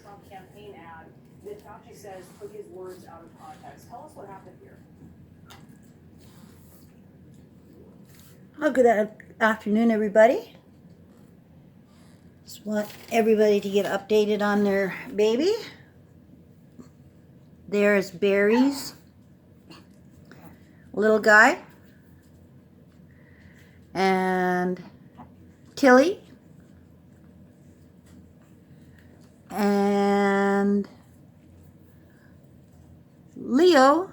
Trump campaign ad that Fauci says took his words out of context. Tell us what happened here. Oh, good afternoon, everybody. Just want everybody to get updated on their baby. There's Barry's little guy. And Tilly. And Leo,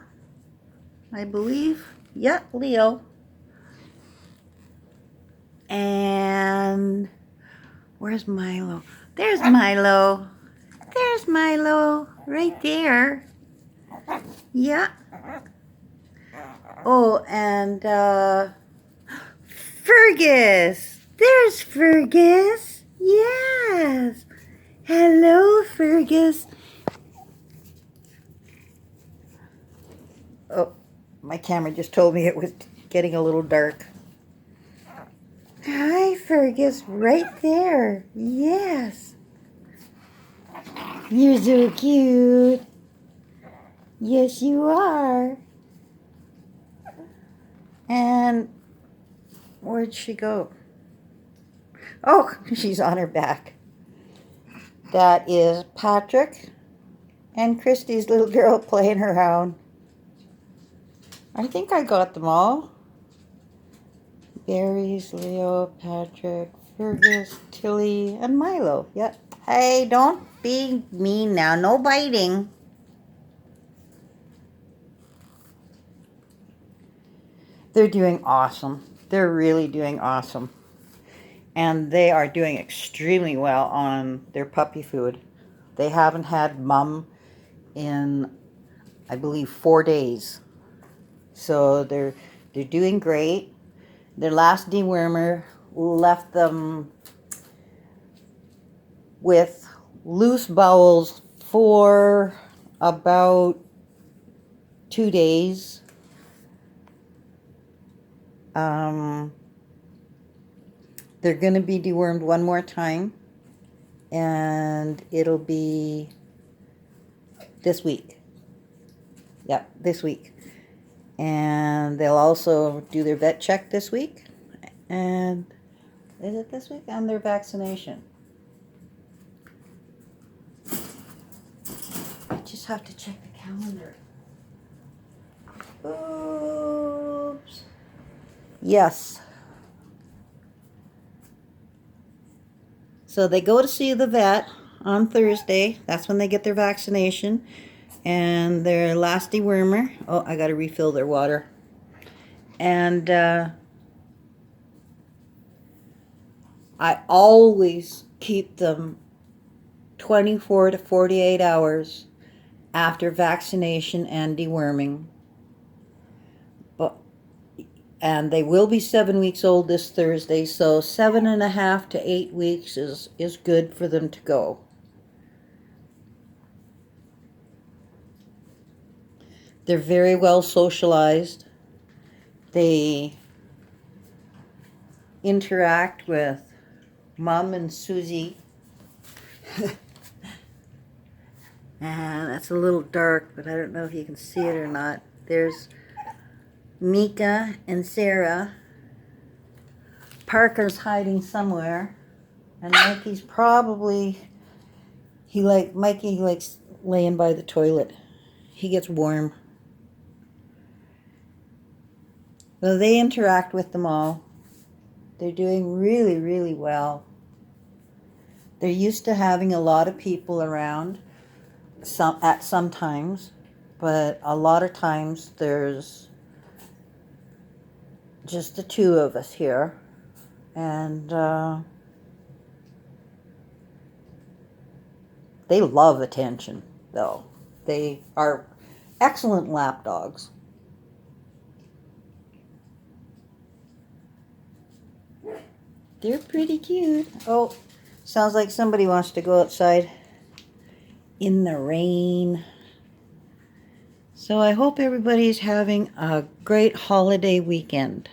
I believe. Yeah, Leo. And where's Milo? There's Milo. There's Milo right there. Yeah. Oh, and Fergus. There's Fergus. Yes. Hello, Fergus. Oh, my camera just told me it was getting a little dark. Hi, Fergus, right there. Yes. You're so cute. Yes, you are. And where'd she go? Oh, she's on her back. That is Patrick and Christy's little girl playing her around. I think I got them all. Barry's, Leo, Patrick, Fergus, Tilly, and Milo. Yep. Hey, don't be mean now. No biting. They're doing awesome. They're really doing awesome. And they are doing extremely well on their puppy food. They haven't had mum in, I believe, 4 days. So they're doing great. Their last dewormer left them with loose bowels for about 2 days. They're going to be dewormed one more time, and it'll be this week. Yep, this week. And they'll also do their vet check this week. And is it this week? And their vaccination. I just have to check the calendar. Oops. Yes. So they go to see the vet on Thursday. That's when they get their vaccination. And their last dewormer. Oh, I got to refill their water. And I always keep them 24 to 48 hours after vaccination and deworming. And they will be 7 weeks old this Thursday, so 7.5 to 8 weeks is good for them to go. They're very well socialized. They interact with Mom and Susie. And that's a little dark, but I don't know if you can see it or not. There's Mika and Sarah. Parker's hiding somewhere. And Mikey's probably, Mikey likes laying by the toilet. He gets warm. So they interact with them all. They're doing really, really well. They're used to having a lot of people around at some times, but a lot of times there's just the two of us here. And they love attention, though. They are excellent lap dogs. They're pretty cute. Oh, sounds like somebody wants to go outside in the rain. So I hope everybody's having a great holiday weekend.